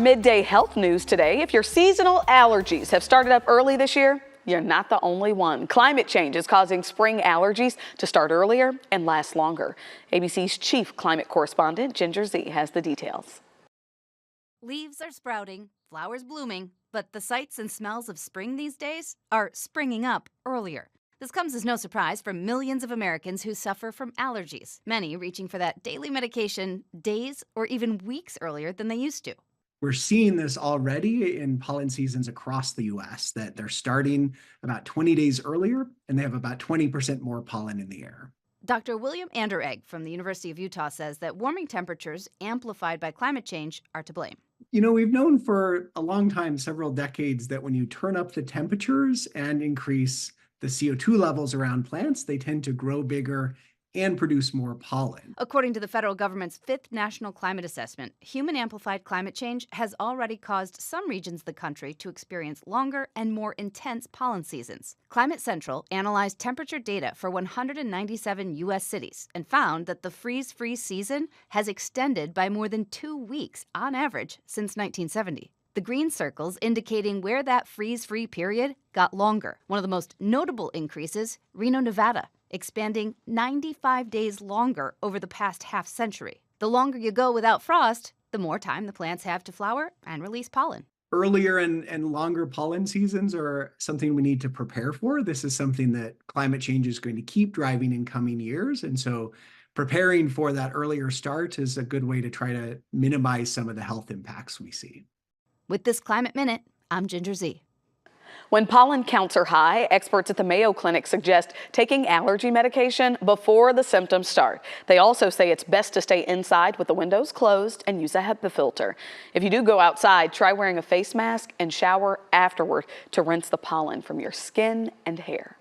Midday health news today. If your seasonal allergies have started up early this year, you're not the only one. Climate change is causing spring allergies to start earlier and last longer. ABC's chief climate correspondent, Ginger Z, has the details. Leaves are sprouting, flowers blooming, but the sights and smells of spring these days are springing up earlier. This comes as no surprise for millions of Americans who suffer from allergies, many reaching for that daily medication days or even weeks earlier than they used to. We're seeing this already in pollen seasons across the US, that they're starting about 20 days earlier and they have about 20% more pollen in the air. Dr. William Anderegg from the University of Utah says that warming temperatures amplified by climate change are to blame. We've known for a long time, several decades, that when you turn up the temperatures and increase the CO2 levels around plants, they tend to grow bigger and produce more pollen. According to the federal government's fifth national climate assessment, human-amplified climate change has already caused some regions of the country to experience longer and more intense pollen seasons. Climate Central analyzed temperature data for 197 U.S. cities and found that the freeze-free season has extended by more than 2 weeks on average since 1970. The green circles indicating where that freeze-free period got longer. One of the most notable increases, Reno, Nevada, expanding 95 days longer over the past half-century. The longer you go without frost, the more time the plants have to flower and release pollen. Earlier and longer pollen seasons are something we need to prepare for. This is something that climate change is going to keep driving in coming years. And so preparing for that earlier start is a good way to try to minimize some of the health impacts we see. With this Climate Minute, I'm Ginger Z. When pollen counts are high, experts at the Mayo Clinic suggest taking allergy medication before the symptoms start. They also say it's best to stay inside with the windows closed and use a HEPA filter. If you do go outside, try wearing a face mask and shower afterward to rinse the pollen from your skin and hair.